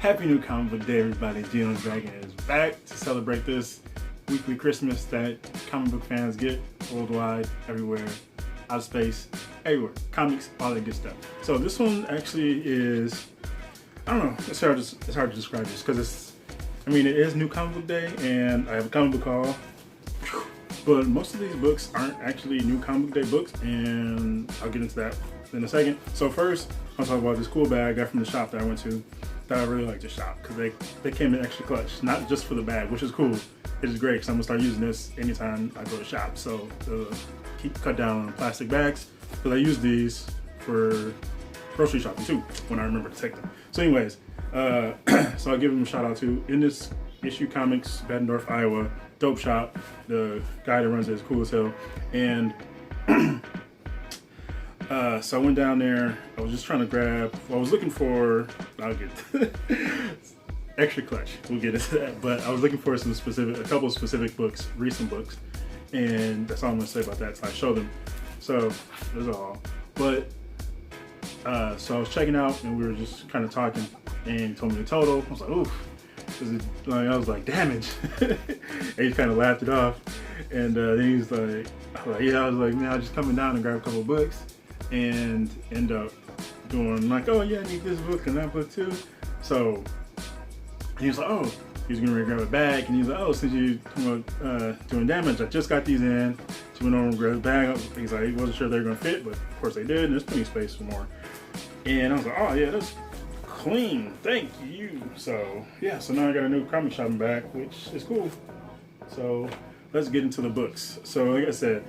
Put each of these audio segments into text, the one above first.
Happy New Comic Book Day, everybody. GENOTHADRAGON is back to celebrate this weekly Christmas that comic book fans get worldwide, everywhere, out of space, everywhere. Comics, all that good stuff. So this one actually is, I don't know, it's hard to describe this because it is New Comic Book Day and I have a comic book haul. But most of these books aren't actually New Comic Book Day books, and I'll get into that in a second. So first, I'll talk about this cool bag I got from the shop that I went to. That I really like to shop because they came in extra clutch, not just for the bag, which is cool. It is great because I'm gonna start using this anytime I go to shop. So cut down on plastic bags because I use these for grocery shopping too when I remember to take them. So anyways, so I'll give them a shout out to In This Issue Comics, Bettendorf, Iowa. Dope shop. The guy that runs it is cool as hell. And so I went down there. I was just trying to grab. Well, I was looking for. I'll get extra clutch. We'll get into that. But I was looking for a couple of specific books, recent books, and that's all I'm gonna say about that. So I showed them. So that's all. But so I was checking out, and we were just kind of talking, and he told me the total. I was like, oof. I was like, damage. And he kind of laughed it off. And then he's like, yeah, I was like, man, I'm just coming down and grab a couple of books and end up doing like, oh yeah, I need this book and that book too. So he was like, oh, he's gonna grab a bag, and he's like, oh, since you doing damage, I just got these in. So we went over and grabbed a bag. He's like, he wasn't sure they were gonna fit, but of course they did, and there's plenty of space for more. And I was like, oh yeah, that's clean, thank you. So yeah, so now I got a new comic shopping bag, which is cool. So let's get into the books. So like I said,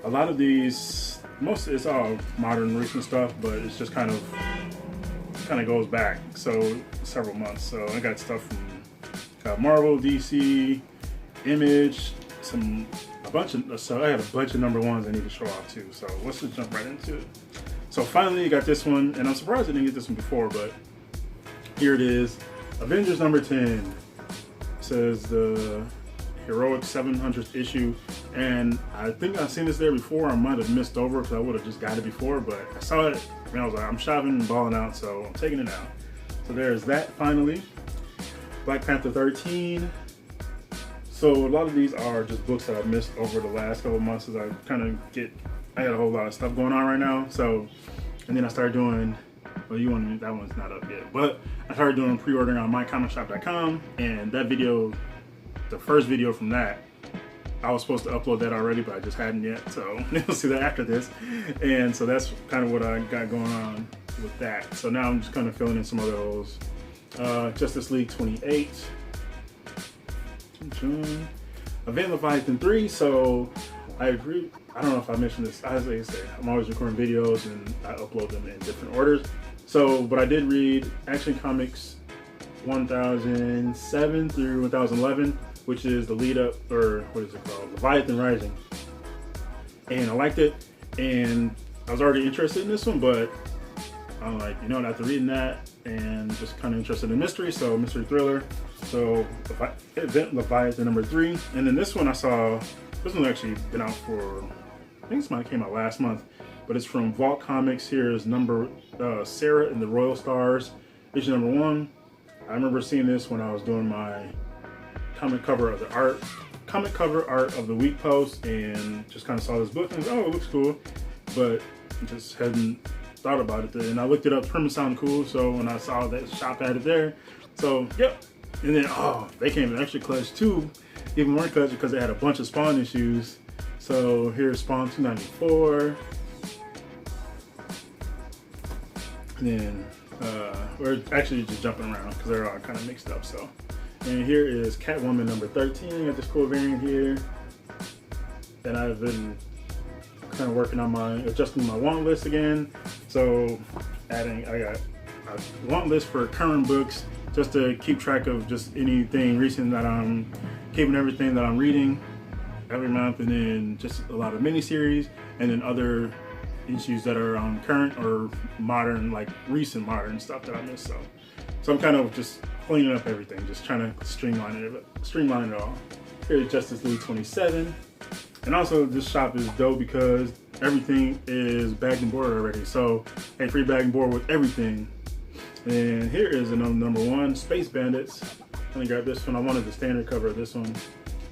a lot of these, it's all modern recent stuff, but it's just kind of goes back so several months. So I got stuff from Marvel, DC, Image, so I had a bunch of number ones I need to show off too. So let's just jump right into it. So finally I got this one, and I'm surprised I didn't get this one before, but here it is, Avengers number 10. It says the heroic 700th issue, and I think I've seen this there before. I might have missed over because I would have just got it before, but I saw it and I was like, I'm shopping and balling out, so I'm taking it out. So there's that finally. Black Panther 13. So a lot of these are just books that I've missed over the last couple of months as I had a whole lot of stuff going on right now. So, and then I started doing, well, that one's not up yet, but I started doing pre-ordering on mycomicshop.com, and that video, the first video from that, I was supposed to upload that already, but I just hadn't yet, so you'll see that after this. And so that's kind of what I got going on with that. So now I'm just kind of filling in some of those. Justice League 28. Event Leviathan 3, so I agree. I don't know if I mentioned this. As I say, I'm always recording videos and I upload them in different orders. So, but I did read Action Comics 1007 through 1011, which is the lead up, or what is it called? Leviathan Rising. And I liked it, and I was already interested in this one, but I'm like, after reading that and just kind of interested in mystery, so mystery thriller. So Event Leviathan number 3, and then this one I saw. This one's actually been out for, I think this might have came out last month, but it's from Vault Comics. Here's Sarah and the Royal Stars, issue number 1. I remember seeing this when I was doing my comic cover art of the week post, and just kind of saw this book and was, oh, it looks cool, but just hadn't thought about it. And I looked it up. Premise sounded cool, so when I saw that shop had it there, so yep. And then they came in extra clutch too. Even more clutch because they had a bunch of Spawn issues. So here's Spawn 294. And then we're actually just jumping around because they're all kind of mixed up. So, and here is Catwoman number 13. Got this cool variant here. And I've been kind of working on adjusting my want list again. So I got a want list for current books, just to keep track of just anything recent that I'm keeping, everything that I'm reading every month, and then just a lot of miniseries, and then other issues that are on current or modern, like recent modern stuff that I missed. So I'm kind of just cleaning up everything, just trying to streamline it all. Here's Justice League 27. And also this shop is dope because everything is bagged and boarded already. So hey, free bag and board with everything. And here is another number one, Space Bandits. I'm gonna grab this one. I wanted the standard cover of this one,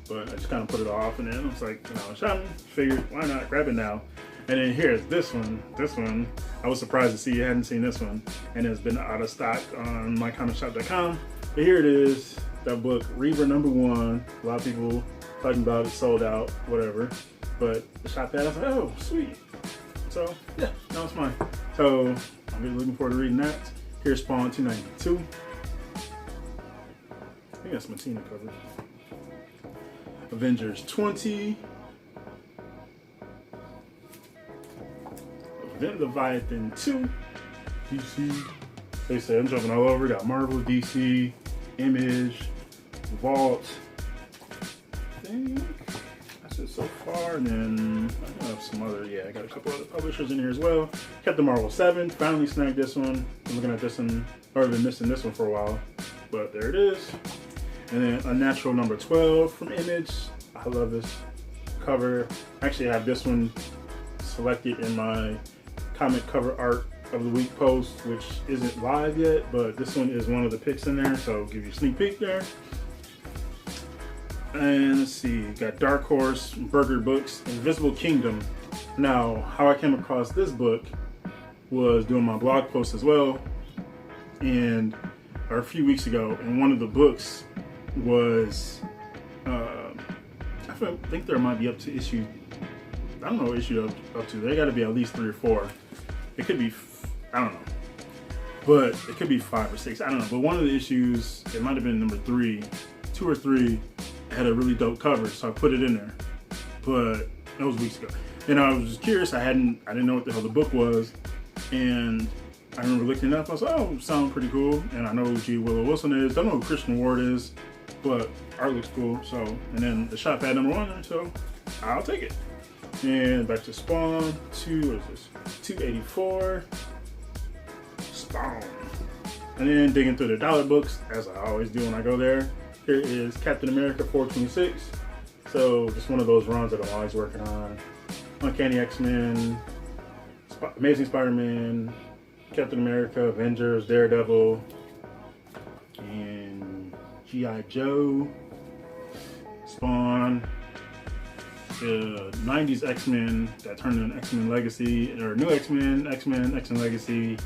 but I just kind of put it off, and then I was like, you know, shopping, figured why not grab it now. And then here's this one. This one, I was surprised to see you hadn't seen this one, and it's been out of stock on mycomicshop.com. But here it is, that book, Reaver #1. A lot of people talking about it, sold out, whatever. But the shop had, I was like, oh, sweet. So yeah, that was mine. So I'm really looking forward to reading that. Here's Spawn 292. I think that's Matina cover. Avengers 20. Event Leviathan 2. DC. They say I'm jumping all over. Got Marvel, DC, Image, Vault. I think that's it so far. And then I have some other, yeah, I got a couple other publishers in here as well. Captain Marvel 7. Finally snagged this one. I'm looking at this one, or I've been missing this one for a while. But there it is. And then Unnatural number 12 from Image. I love this cover. Actually, I have this one selected in my comic cover art of the week post, which isn't live yet, but this one is one of the picks in there, so I'll give you a sneak peek there. And let's see, got Dark Horse, Burger Books, Invisible Kingdom. Now, how I came across this book was doing my blog post as well, and a few weeks ago, and one of the books was, I think there might be up to issue, I don't know what issue up to, they gotta be at least 3 or 4. It could be, I don't know, but it could be 5 or 6, I don't know, but one of the issues, it might have been number 3, 2 or 3, had a really dope cover, so I put it in there, but that was weeks ago. And I was just curious, I didn't know what the hell the book was, and I remember looking it up, I was like, oh, it sounds pretty cool, and I know who G. Willow Wilson is, don't know who Christian Ward is, but art looks cool, so, and then the shop had number 1, so I'll take it. And back to Spawn, what is this? 284, Spawn. And then digging through the dollar books, as I always do when I go there. Here is Captain America 426. So just one of those runs that I'm always working on. Uncanny X-Men, Amazing Spider-Man, Captain America, Avengers, Daredevil, and G.I. Joe, Spawn, the 90s X-Men that turned into X-Men Legacy, or New X-Men, X-Men Legacy,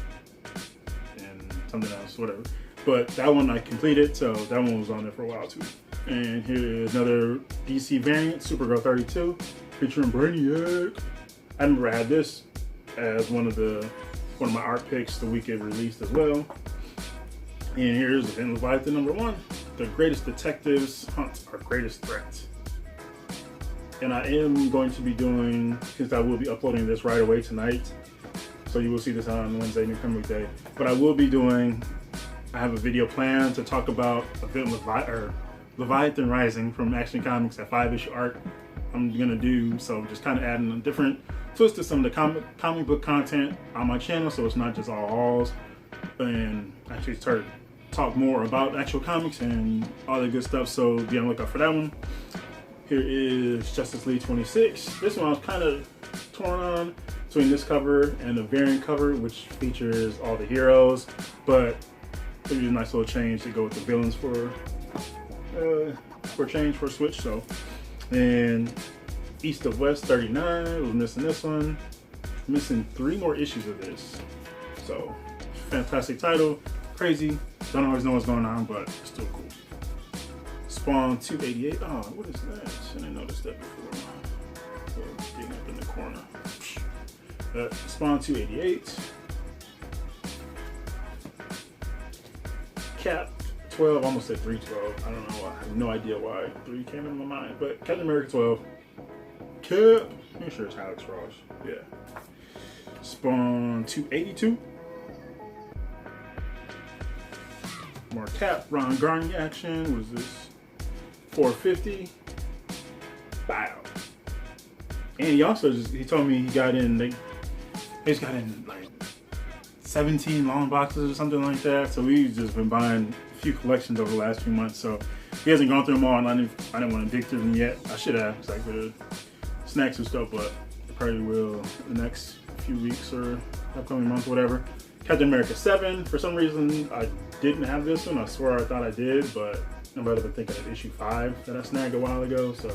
and something else, whatever. But that one I completed, so that one was on there for a while too. And here is another DC variant, Supergirl 32, featuring Brainiac. I remember I had this as one of my art picks the week it released as well. And here's Event Leviathan number 1. The greatest detectives hunt our greatest threat. And I am going to be doing, since I will be uploading this right away tonight, so you will see this on Wednesday, New Comic Day. But I will be doing, I have a video planned to talk about Event Leviathan Rising from Action Comics, that 5-issue arc I'm gonna do. So just kind of adding a different twist to some of the comic book content on my channel, so it's not just all hauls, and actually start to talk more about actual comics and all that good stuff. So be on the lookout for that one. Here is Justice League 26. This one I was kind of torn on between this cover and the variant cover, which features all the heroes, but it was a nice little change to go with the villains for change, for a switch. So, and East of West 39, was missing this one. Missing 3 more issues of this. So, fantastic title, crazy. Don't always know what's going on, but it's still cool. Spawn 288. Oh, what is that? I didn't notice that before. Getting up in the corner. Spawn 288. Cap 12, almost said 312. I don't know why. I have no idea why 3 came into my mind. But Captain America 12. Cap. I'm sure it's Alex Ross. Yeah. Spawn 282. More Cap. Ron Garney action. What is this? 450. Wow. And he also he told me he's got in like 17 long boxes or something like that. So we've just been buying a few collections over the last few months. So he hasn't gone through them all, and I didn't want to dig through them yet. I should have, because I could have snacks and stuff, but I probably will the next few weeks or upcoming months, whatever. Captain America 7. For some reason, I didn't have this one. I swear I thought I did, but I might have been thinking of issue 5 that I snagged a while ago, so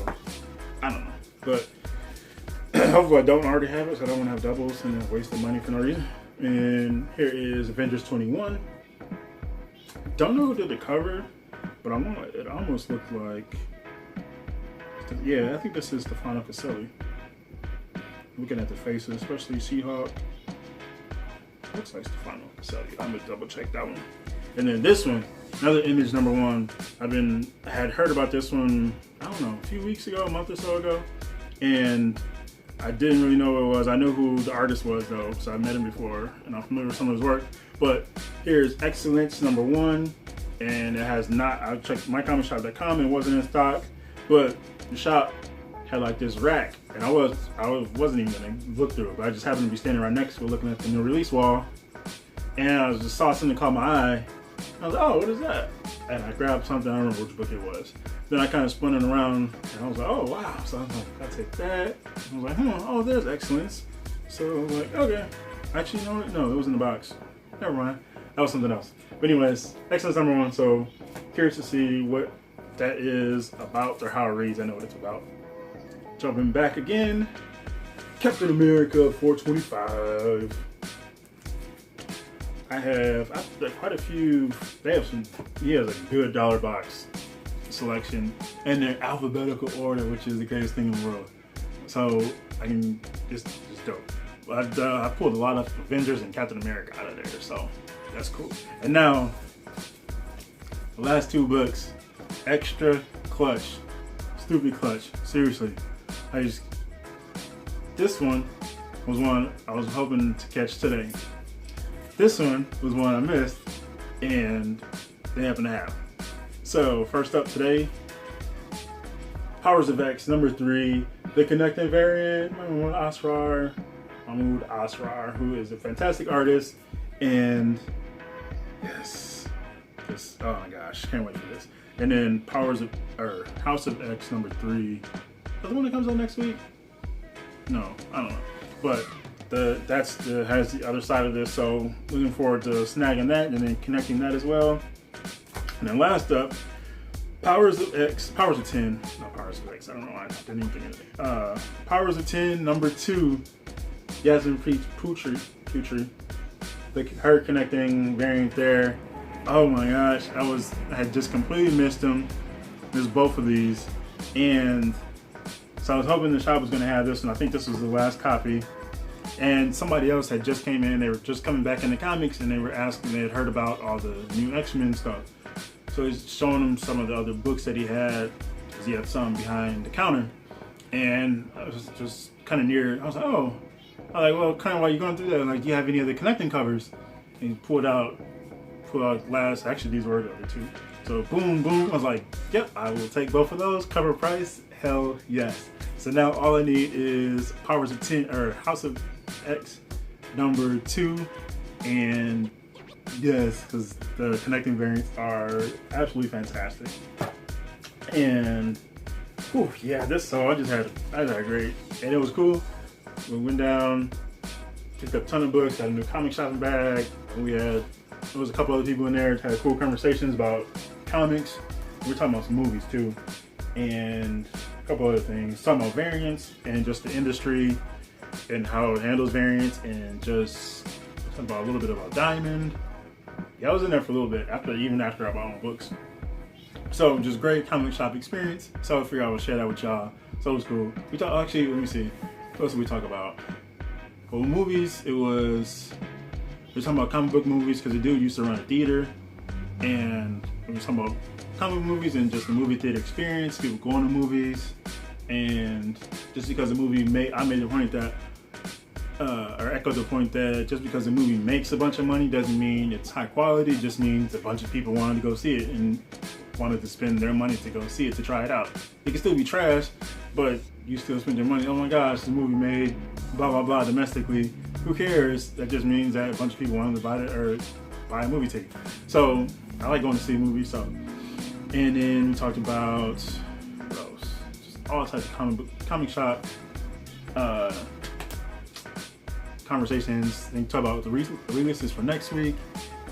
I don't know. But hopefully I don't already have it, so I don't want to have doubles and then waste the money for no reason. And here is Avengers 21. Don't know who did the cover, but it almost looked like, yeah, I think this is Stefano Caselli. Looking at the faces, especially She-Hulk. Looks like Stefano Caselli. I'm gonna double check that one. And then this one, another Image #1. I had heard about this one, I don't know, a few weeks ago, a month or so ago, and I didn't really know who it was. I knew who the artist was though, so I met him before, and I'm familiar with some of his work. But here's Excellence #1, and it has not. I checked mycomicshop.com, and it wasn't in stock, but the shop had like this rack, and I wasn't even gonna look through it, but I just happened to be standing right next to it, looking at the new release wall, and I just saw something caught my eye. I was like, oh, what is that? And I grabbed something. I don't remember which book it was. Then I kind of spun it around, and I was like, oh wow. So I was like, I'll take that. I was like, oh, there's Excellence. So I was like, okay. Actually, you know what? No, it was in the box. Never mind. That was something else. But anyways, Excellence #1. So curious to see what that is about or how it reads. I know what it's about. Jumping back again, Captain America 425. I have quite a few. He has a good dollar box selection, and they're alphabetical order, which is the greatest thing in the world. So I can just dope. I pulled a lot of Avengers and Captain America out of there, so that's cool. And now, the last 2 books, Extra Clutch, Stupid Clutch. Seriously. This one was one I was hoping to catch today. This one was one I missed, and they happen to have. So first up today, Powers of X #3, the connecting variant, Mahmoud Asrar, who is a fantastic artist, and yes, oh my gosh, can't wait for this. And then House of X #3. The one that comes out next week? No, I don't know. But has the other side of this, so looking forward to snagging that and then connecting that as well. And then last up, Powers of 10, not Powers of X, I don't know why I didn't even think of it. Powers of 10, #2, Yasmin Putri, her connecting variant there. Oh my gosh, I had just completely missed them. There's both of these, and so I was hoping the shop was going to have this, and I think this was the last copy. And somebody else had just came in, they were just coming back into comics, and they were asking, they had heard about all the new X-Men stuff. So he's showing them some of the other books that he had, because he had some behind the counter. And I was just kind of near, I was like, oh. I was like, well, kind of while you're going through that, I'm like, do you have any other connecting covers? And he pulled out actually these were the other 2. So boom, boom, I was like, yep, I will take both of those. Cover price, hell yes. So now all I need is Powers of 10, or House of X #2, and yes, because the connecting variants are absolutely fantastic. And yeah, so I had a great, and it was cool. We went down, picked up a ton of books, got a new comic shopping bag, and there was a couple other people in there, had cool conversations about comics. We were talking about some movies too, and a couple other things, talking about variants and just the industry and how it handles variants, and just talking about a little bit about Diamond. Yeah, I was in there for a little bit even after I bought my books. So just great comic shop experience. So I figured I would share that with y'all. So it was cool. Actually, let me see. What else did we talk about? Well, movies, we're talking about comic book movies, because the dude used to run a theater, and we were talking about comic book movies and just the movie theater experience, people going to movies, and just because the movie I made the point that, or echoed the point that just because the movie makes a bunch of money doesn't mean it's high quality. It just means a bunch of people wanted to go see it and wanted to spend their money to go see it, to try it out. It can still be trash, but you still spend your money. Oh my gosh, the movie made blah blah blah domestically. Who cares? That just means that a bunch of people wanted to buy a movie ticket. So I like going to see movies. So, and then we talked about what else? Just all types of comic shop conversations and talk about the releases for next week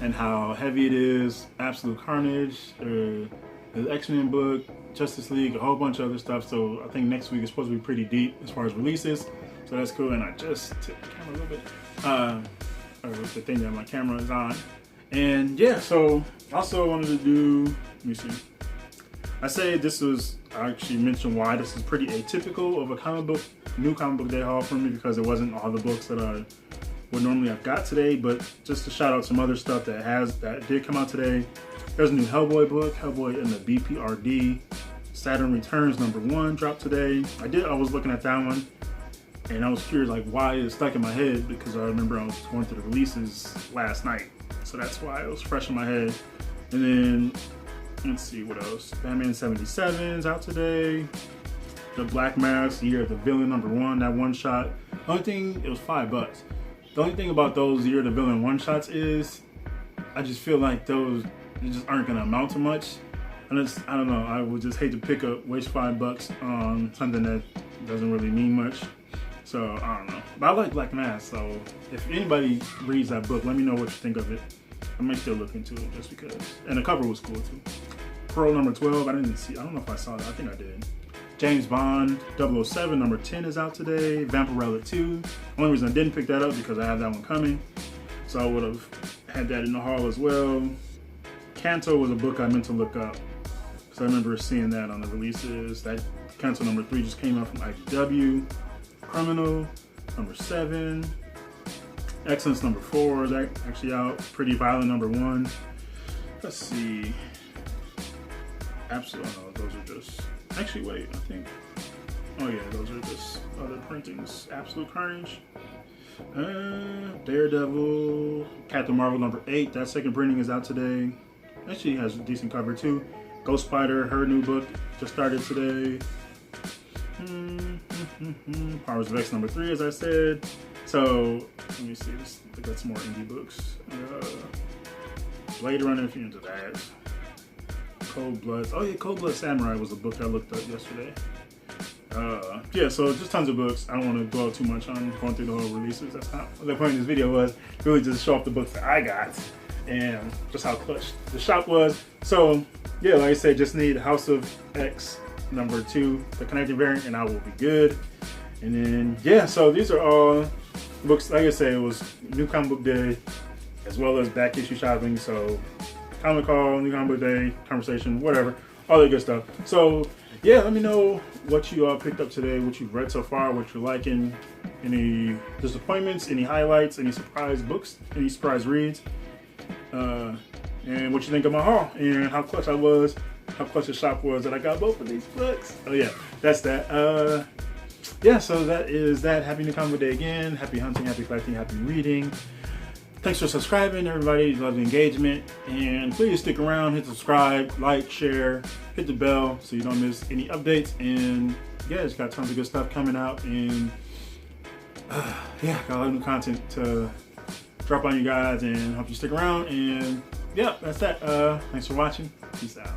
and how heavy it is. Absolute Carnage, the X-Men book, Justice League, a whole bunch of other stuff. So I think next week is supposed to be pretty deep as far as releases. So that's cool. And I just tipped the camera a little bit, or the thing that my camera is on. And yeah, so also wanted to do, let me see. I say this was, I actually mentioned why this is pretty atypical of a new comic book day haul for me, because it wasn't all the books that I would normally have got today, but just to shout out some other stuff that did come out today. There's a new Hellboy book, Hellboy in the BPRD. Saturn Returns #1 dropped today. I was looking at that one, and I was curious like why it stuck in my head, because I remember I was going through the releases last night. So that's why it was fresh in my head. And then, let's see what else. Batman 77's out today. The Black Mask, Year of the Villain #1, that one shot. The only thing, it was $5. The only thing about those Year of the Villain one shots is, I just feel like those just aren't gonna amount to much. I don't know, I would just hate to waste $5 on something that doesn't really mean much. So, I don't know. But I like Black Mask, so if anybody reads that book, let me know what you think of it. I might still look into it just because. And the cover was cool too. Pearl #12, I don't know if I saw that. I think I did. James Bond 007 #10 is out today. Vampirella 2. Only reason I didn't pick that up because I have that one coming. So I would have had that in the haul as well. Canto was a book I meant to look up, because I remember seeing that on the releases. That Canto #3 just came out from IDW. Criminal #7. Excellence #4 is actually out. Pretty Violent #1. Let's see. Absolutely, oh no, those are just. Actually, wait, I think. Oh yeah, those are just other printings. Absolute Carnage. Daredevil. Captain Marvel #8. That second printing is out today. Actually has a decent cover too. Ghost Spider, her new book just started today. Powers of X #3, as I said. So let me see. I got some more indie books. Blade Runner, if you're into that. Cold Blood. Oh yeah, Cold Blood Samurai was a book I looked up yesterday. Yeah, so just tons of books. I don't want to dwell too much on going through the whole releases. That's not what the point of this video was. Really just show off the books that I got and just how clutch the shop was. So yeah, like I said, just need House of X #2, the connecting variant, and I will be good. And then yeah, so these are all books. Like I said, it was New Comic Book Day as well as back issue shopping. So Comic Call, New Comic Book Day, conversation, whatever, all that good stuff. So yeah, let me know what you all picked up today, what you've read so far, what you're liking, any disappointments, any highlights, any surprise books, any surprise reads, and what you think of my haul, and how clutch I was, how clutch the shop was that I got both of these books. Oh yeah, that's that. Yeah, so that is that. Happy New Comic Book Day again. Happy hunting, happy collecting, happy reading. Thanks for subscribing, everybody. Love the engagement. And please stick around, hit subscribe, like, share, hit the bell so you don't miss any updates. And yeah, it's got tons of good stuff coming out. And yeah, got a lot of new content to drop on you guys, and hope you stick around. And yeah, that's that. Thanks for watching. Peace out.